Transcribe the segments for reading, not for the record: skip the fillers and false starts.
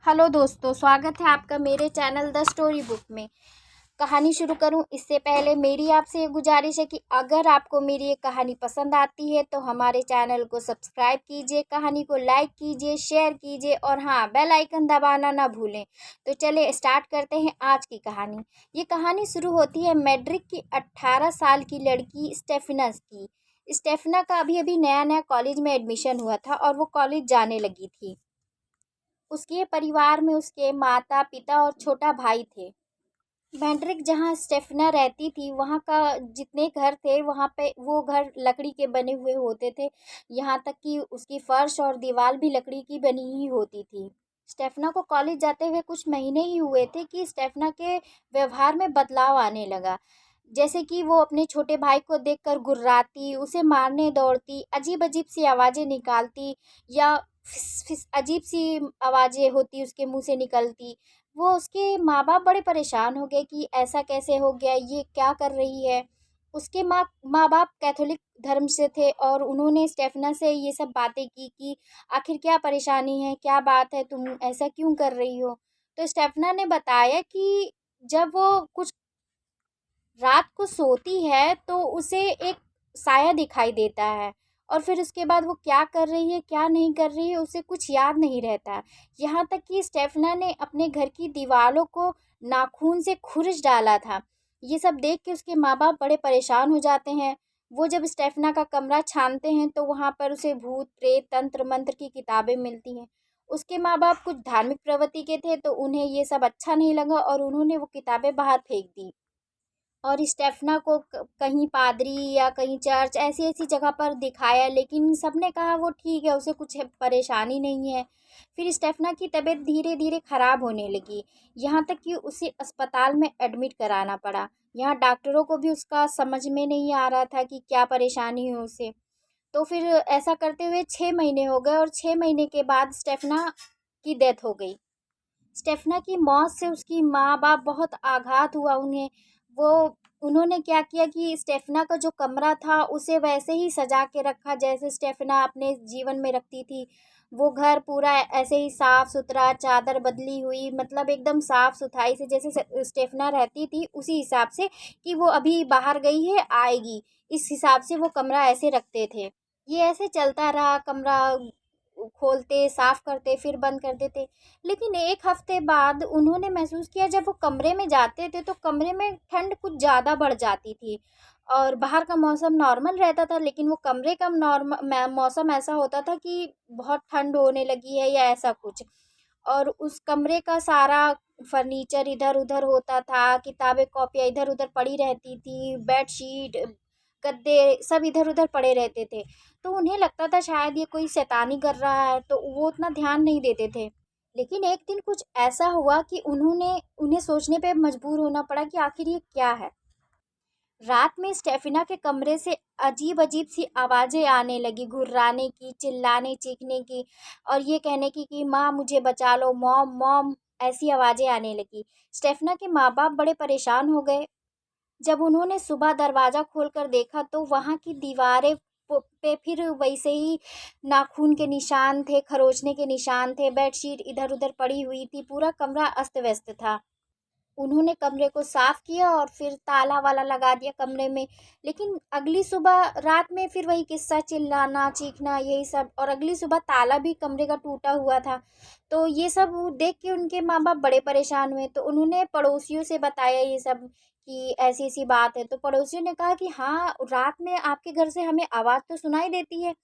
Hello दोस्तों, स्वागत है आपका मेरे चैनल द स्टोरी बुक में। कहानी शुरू करूं इससे पहले मेरी आपसे ये गुजारिश है कि अगर आपको मेरी ये कहानी पसंद आती है तो हमारे चैनल को सब्सक्राइब कीजिए, कहानी को लाइक कीजिए, शेयर कीजिए और हाँ, बेल आइकन दबाना ना भूलें। तो चलिए स्टार्ट करते हैं आज की कहानी। ये कहानी शुरू होती है मैड्रिड की 18 साल की लड़की स्टेफिनस की। स्टेफना का अभी अभी नया नया कॉलेज में एडमिशन हुआ था और वो कॉलेज जाने लगी थी। उसके परिवार में उसके माता पिता और छोटा भाई थे। मैड्रिड जहाँ स्टेफना रहती थी वहाँ का जितने घर थे वहाँ पे वो घर लकड़ी के बने हुए होते थे। यहाँ तक कि उसकी फर्श और दीवार भी लकड़ी की बनी ही होती थी। स्टेफना को कॉलेज जाते हुए कुछ महीने ही हुए थे कि स्टेफना के व्यवहार में बदलाव आने लगा। जैसे कि वो अपने छोटे भाई को देखकर गुर्राती, उसे मारने दौड़ती, अजीब अजीब सी आवाज़ें निकालती या फिस फिस अजीब सी आवाज़ें होती उसके मुंह से निकलती। वो उसके माँ बाप बड़े परेशान हो गए कि ऐसा कैसे हो गया, ये क्या कर रही है। उसके माँ माँ बाप कैथोलिक धर्म से थे और उन्होंने स्टेफना से ये सब बातें की कि आखिर क्या परेशानी है, क्या बात है, तुम ऐसा क्यों कर रही हो। तो स्टेफना ने बताया कि जब वो कुछ रात को सोती है तो उसे एक साया दिखाई देता है और फिर उसके बाद वो क्या कर रही है क्या नहीं कर रही है उसे कुछ याद नहीं रहता। यहाँ तक कि स्टेफना ने अपने घर की दीवारों को नाखून से खुरच डाला था। ये सब देख के उसके माँ बाप बड़े परेशान हो जाते हैं। वो जब स्टेफना का कमरा छानते हैं तो वहाँ पर उसे भूत प्रेत तंत्र मंत्र की किताबें मिलती हैं। उसके माँ बाप कुछ धार्मिक प्रवृत्ति के थे तो उन्हें ये सब अच्छा नहीं लगा और उन्होंने वो किताबें बाहर फेंक दी और स्टेफना को कहीं पादरी या कहीं चर्च ऐसी ऐसी जगह पर दिखाया, लेकिन सबने कहा वो ठीक है, उसे कुछ परेशानी नहीं है। फिर स्टेफना की तबीयत धीरे धीरे खराब होने लगी, यहाँ तक कि उसे अस्पताल में एडमिट कराना पड़ा। यहाँ डॉक्टरों को भी उसका समझ में नहीं आ रहा था कि क्या परेशानी है उसे। तो फिर ऐसा करते हुए 6 महीने हो गए और 6 महीने के बाद स्टेफना की डेथ हो गई। स्टेफना की मौत से उसकी माँ बाप बहुत आघात हुआ उन्हें। वो उन्होंने क्या किया कि स्टेफना का जो कमरा था उसे वैसे ही सजा के रखा जैसे स्टेफना अपने जीवन में रखती थी। वो घर पूरा ऐसे ही साफ सुथरा, चादर बदली हुई, मतलब एकदम साफ सुथराई से जैसे स्टेफना रहती थी उसी हिसाब से कि वो अभी बाहर गई है आएगी, इस हिसाब से वो कमरा ऐसे रखते थे। ये ऐसे चलता रहा, कमरा खोलते, साफ करते, फिर बंद कर देते। लेकिन 1 हफ्ते बाद उन्होंने महसूस किया जब वो कमरे में जाते थे तो कमरे में ठंड कुछ ज़्यादा बढ़ जाती थी और बाहर का मौसम नॉर्मल रहता था, लेकिन वो कमरे का मौसम ऐसा होता था कि बहुत ठंड होने लगी है या ऐसा कुछ। और उस कमरे का सारा फर्नीचर इधर-उधर होता था, किताबें, कॉपियाँ इधर-उधर पड़ी रहती थी, बेडशीट, गद्दे सब इधर-उधर पड़े रहते थे। तो उन्हें लगता था शायद ये कोई शैतानी कर रहा है, तो वो उतना ध्यान नहीं देते थे। लेकिन एक दिन कुछ ऐसा हुआ कि उन्हें सोचने पे मजबूर होना पड़ा कि आखिर ये क्या है। रात में स्टेफिना के कमरे से अजीब अजीब सी आवाज़ें आने लगी, घुर्राने की, चिल्लाने चीखने की और ये कहने की कि माँ मुझे बचा लो, मॉम मॉम, ऐसी आवाज़ें आने लगी। स्टेफना के माँ बाप बड़े परेशान हो गए। जब उन्होंने सुबह दरवाज़ा खोलकर देखा तो वहाँ की दीवारें पे फिर वैसे ही नाखून के निशान थे, खरोचने के निशान थे, बेडशीट इधर उधर पड़ी हुई थी, पूरा कमरा अस्त व्यस्त था। उन्होंने कमरे को साफ किया और फिर ताला वाला लगा दिया कमरे में। लेकिन अगली सुबह रात में फिर वही किस्सा, चिल्लाना चीखना यही सब, और अगली सुबह ताला भी कमरे का टूटा हुआ था। तो ये सब देख के उनके माँ बाप बड़े परेशान हुए, तो उन्होंने पड़ोसियों से बताया ये सब कि ऐसी ऐसी बात है। तो पड़ोसियों ने कहा कि हाँ, रात में आपके घर से हमें आवाज़ तो सुनाई देती है।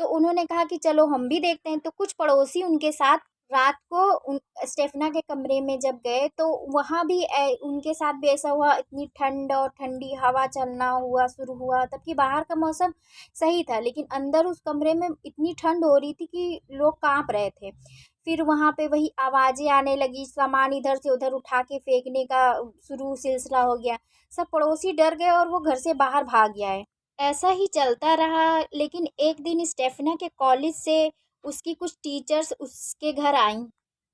तो उन्होंने कहा कि चलो हम भी देखते हैं। तो कुछ पड़ोसी उनके साथ रात को उन स्टेफना के कमरे में जब गए तो वहाँ भी उनके साथ भी ऐसा हुआ, इतनी ठंड और ठंडी हवा चलना हुआ शुरू हुआ, तबकि बाहर का मौसम सही था लेकिन अंदर उस कमरे में इतनी ठंड हो रही थी कि लोग कांप रहे थे। फिर वहाँ पे वही आवाज़ें आने लगी, सामान इधर से उधर उठा के फेंकने का शुरू सिलसिला हो गया। सब पड़ोसी डर गए और वो घर से बाहर भाग गया है। ऐसा ही चलता रहा, लेकिन एक दिन स्टेफना के कॉलेज से उसकी कुछ टीचर्स उसके घर आईं।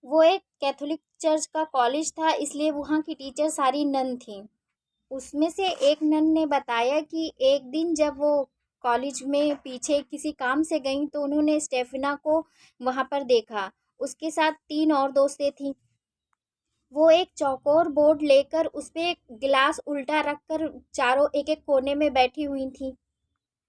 वो एक कैथोलिक चर्च का कॉलेज था, इसलिए वहाँ की टीचर सारी नन थीं। उसमें से एक नन ने बताया कि एक दिन जब वो कॉलेज में पीछे किसी काम से गईं तो उन्होंने स्टेफना को वहाँ पर देखा उसके साथ 3 और दोस्तें थीं। वो एक चौकोर बोर्ड लेकर उस पे एक गिलास उल्टा रखकर चारों एक-एक कोने में बैठी हुई थीं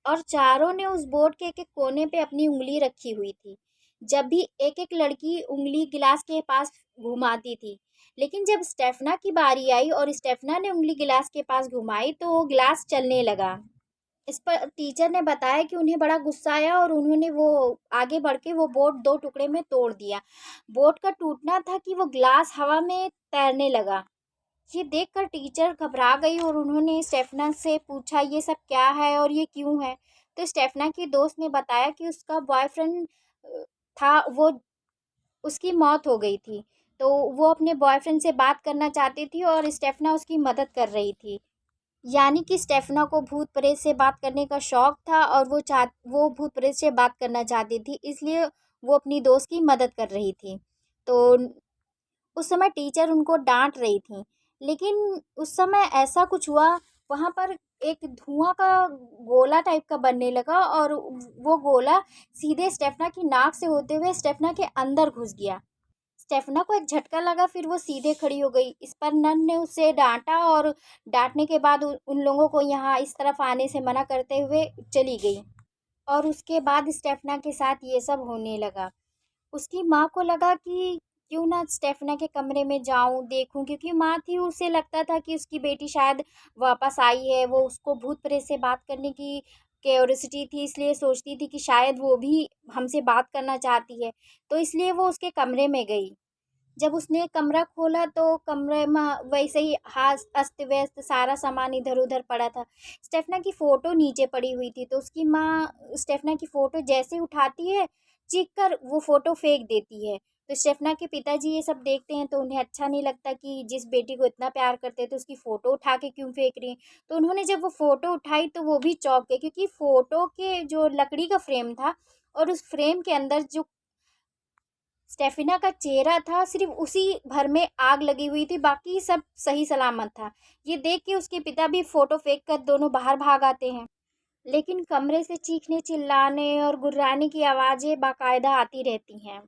और चारों ने उस बोर्ड के एक-एक कोने पे अपनी उँगली रखी हुई थी। जब भी एक-एक लड़की उँगली गिलास के पास घुमाती थी, लेकिन जब स्टेफना की बारी आई और स्टेफना ने उँगली गिलास के पास घुमाई तो वो गिलास चलने लगा। इस पर टीचर ने बताया कि उन्हें बड़ा गुस्सा आया और उन्होंने वो आगे बढ़ के वो बोर्ड 2 टुकड़े में तोड़ दिया। बोर्ड का टूटना था कि वो ग्लास हवा में तैरने लगा। ये देखकर टीचर घबरा गई और उन्होंने स्टेफना से पूछा ये सब क्या है और ये क्यों है? तो स्टेफना की दोस्त ने बताया कि उसका बॉयफ्रेंड था, वो उसकी मौत हो गई थी। तो वो अपने बॉयफ्रेंड से बात करना चाहती थी और स्टेफना उसकी मदद कर रही थी। यानी कि स्टेफना को भूत-प्रेत से बात करने का शौक था और वो भूत-प्रेत से बात करना चाहती थी, इसलिए वो अपनी दोस्त की मदद कर रही थी। तो उस समय टीचर उनको डाँट रही थी, लेकिन उस समय ऐसा कुछ हुआ, वहाँ पर एक धुआँ का गोला टाइप का बनने लगा और वो गोला सीधे स्टेफना की नाक से होते हुए स्टेफना के अंदर घुस गया। स्टेफना को एक झटका लगा, फिर वो सीधे खड़ी हो गई। इस पर नन ने उसे डाँटा और डाँटने के बाद उन लोगों को यहाँ इस तरफ आने से मना करते हुए चली गई। और उसके बाद स्टेफना के साथ ये सब होने लगा। उसकी माँ को लगा कि क्यों ना स्टेफना के कमरे में जाऊँ, देखूँ, क्योंकि माँ थी, उसे लगता था कि उसकी बेटी शायद वापस आई है। वो उसको भूत-प्रेत से बात करने की क्यूरियोसिटी थी, इसलिए सोचती थी कि शायद वो भी हमसे बात करना चाहती है। तो इसलिए वो उसके कमरे में गई। जब उसने कमरा खोला तो कमरे में वैसे ही अस्त-व्यस्त सारा सामान इधर-उधर पड़ा था। स्टेफना की फ़ोटो नीचे पड़ी हुई थी, तो उसकी माँ स्टेफना की फ़ोटो जैसे उठाती है, चीख कर वो फ़ोटो फेंक देती है। तो स्टेफना के पिताजी ये सब देखते हैं तो उन्हें अच्छा नहीं लगता कि जिस बेटी को इतना प्यार करते हैं तो उसकी फ़ोटो उठा के क्यों फेंक रही हैं। तो उन्होंने जब वो फ़ोटो उठाई तो वो भी चौंक गए, क्योंकि फ़ोटो के जो लकड़ी का फ्रेम था और उस फ्रेम के अंदर जो स्टेफिना का चेहरा था, सिर्फ उसी भर में आग लगी हुई थी, बाकी सब सही सलामत था। ये देख के उसके पिता भी फोटो फेंक कर दोनों बाहर भाग आते हैं। लेकिन कमरे से चीखने चिल्लाने और गुर्राने की आवाज़ें बाकायदा आती रहती हैं।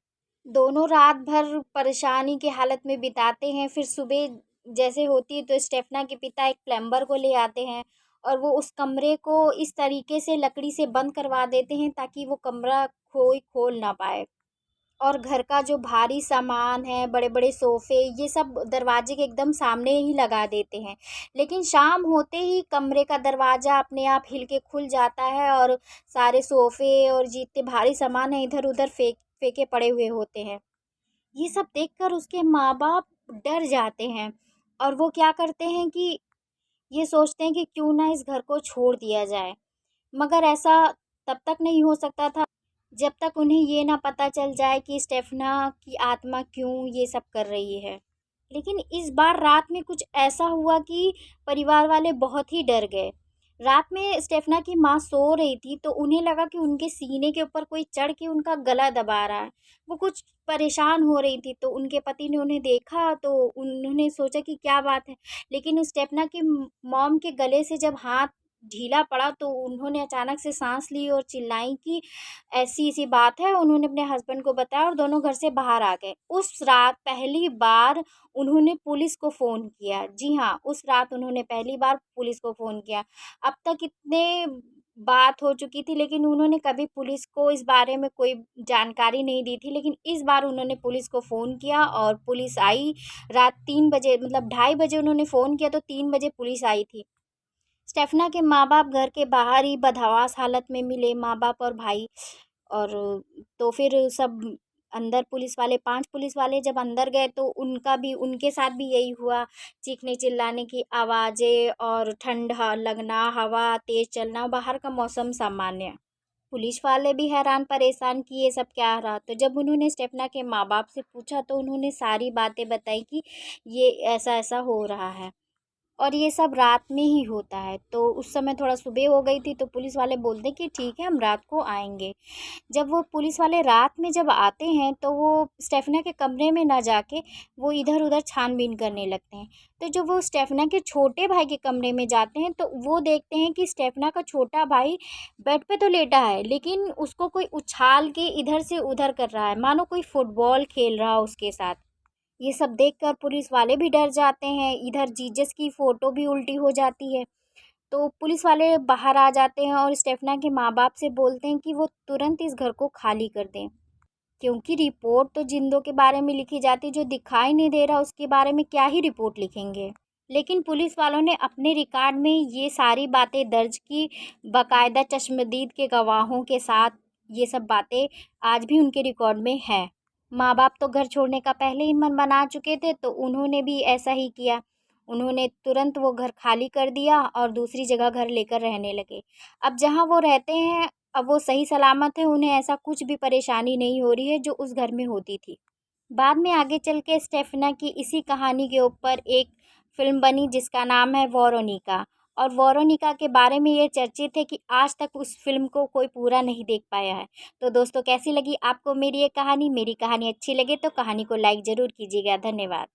दोनों रात भर परेशानी की हालत में बिताते हैं। फिर सुबह जैसे होती है तो स्टेफना के पिता एक प्लम्बर को ले आते हैं और वो उस कमरे को इस तरीके से लकड़ी से बंद करवा देते हैं ताकि वो कमरा कोई खोल ना पाए। और घर का जो भारी सामान है, बड़े-बड़े सोफ़े, ये सब दरवाजे के एकदम सामने ही लगा देते हैं। लेकिन शाम होते ही कमरे का दरवाज़ा अपने आप हिल के खुल जाता है और सारे सोफ़े और जितने भारी सामान हैं इधर-उधर फेंके पड़े हुए होते हैं। ये सब देखकर उसके माँ-बाप डर जाते हैं और वो क्या करते हैं कि ये सोचते हैं कि क्यों ना इस घर को छोड़ दिया जाए। मगर ऐसा तब तक नहीं हो सकता था जब तक उन्हें ये ना पता चल जाए कि स्टेफना की आत्मा क्यों ये सब कर रही है। लेकिन इस बार रात में कुछ ऐसा हुआ कि परिवार वाले बहुत ही डर गए। रात में स्टेफना की माँ सो रही थी तो उन्हें लगा कि उनके सीने के ऊपर कोई चढ़ के उनका गला दबा रहा है। वो कुछ परेशान हो रही थी तो उनके पति ने उन्हें देखा तो उन्होंने सोचा कि क्या बात है। लेकिन स्टेफना की मॉम के गले से जब हाथ ढीला पड़ा तो उन्होंने अचानक से सांस ली और चिल्लाई कि ऐसी-ऐसी बात है। उन्होंने अपने हस्बैंड को बताया और दोनों घर से बाहर आ गए। उस रात पहली बार उन्होंने पुलिस को फ़ोन किया। जी हाँ, उस रात उन्होंने पहली बार पुलिस को फ़ोन किया। अब तक इतने बात हो चुकी थी लेकिन उन्होंने कभी पुलिस को इस बारे में कोई जानकारी नहीं दी थी। लेकिन इस बार उन्होंने पुलिस को फ़ोन किया और पुलिस आई। रात 3 बजे, मतलब ढाई बजे उन्होंने फ़ोन किया तो 3 बजे पुलिस आई थी। स्टेफना के माँ-बाप घर के बाहर ही बदहवास हालत में मिले, माँ-बाप और भाई। और तो फिर सब अंदर पुलिस वाले 5 पुलिस वाले जब अंदर गए तो उनके साथ भी यही हुआ। चीखने-चिल्लाने की आवाज़ें और ठंड लगना, हवा तेज़ चलना, बाहर का मौसम सामान्य। पुलिस वाले भी हैरान परेशान कि ये सब क्या रहा। तो जब उन्होंने स्टेफना के माँ-बाप से पूछा तो उन्होंने सारी बातें बताई कि ये ऐसा-ऐसा हो रहा है। और ये सब रात में ही होता है। तो उस समय थोड़ा सुबह हो गई थी, तो पुलिस वाले बोलते हैं कि ठीक है, हम रात को आएंगे। जब वो पुलिस वाले रात में जब आते हैं तो वो स्टेफना के कमरे में ना जाके वो इधर उधर छानबीन करने लगते हैं। तो जब वो स्टेफना के छोटे भाई के कमरे में जाते हैं तो वो देखते हैं कि स्टेफना का छोटा भाई बेड पे तो लेटा है, लेकिन उसको कोई उछाल के इधर से उधर कर रहा है, मानो कोई फुटबॉल खेल रहा हो उसके साथ। ये सब देखकर पुलिस वाले भी डर जाते हैं। इधर जीसस की फ़ोटो भी उल्टी हो जाती है। तो पुलिस वाले बाहर आ जाते हैं और स्टेफना के माँ बाप से बोलते हैं कि वो तुरंत इस घर को खाली कर दें, क्योंकि रिपोर्ट तो जिंदों के बारे में लिखी जाती है, जो दिखाई नहीं दे रहा उसके बारे में क्या ही रिपोर्ट लिखेंगे। लेकिन पुलिस वालों ने अपने रिकॉर्ड में ये सारी बातें दर्ज की, बाकायदा चश्मदीद के गवाहों के साथ। ये सब बातें आज भी उनके रिकॉर्ड में है। माँ बाप तो घर छोड़ने का पहले ही मन बना चुके थे, तो उन्होंने भी ऐसा ही किया। उन्होंने तुरंत वो घर खाली कर दिया और दूसरी जगह घर लेकर रहने लगे। अब जहाँ वो रहते हैं, अब वो सही सलामत है, उन्हें ऐसा कुछ भी परेशानी नहीं हो रही है जो उस घर में होती थी। बाद में आगे चल के स्टेफना की इसी कहानी के ऊपर एक फिल्म बनी जिसका नाम है वोरोनिका। और वोरोनिका के बारे में ये चर्चित है कि आज तक उस फिल्म को कोई पूरा नहीं देख पाया है। तो दोस्तों, कैसी लगी आपको मेरी ये कहानी? मेरी कहानी अच्छी लगे तो कहानी को लाइक ज़रूर कीजिएगा। धन्यवाद।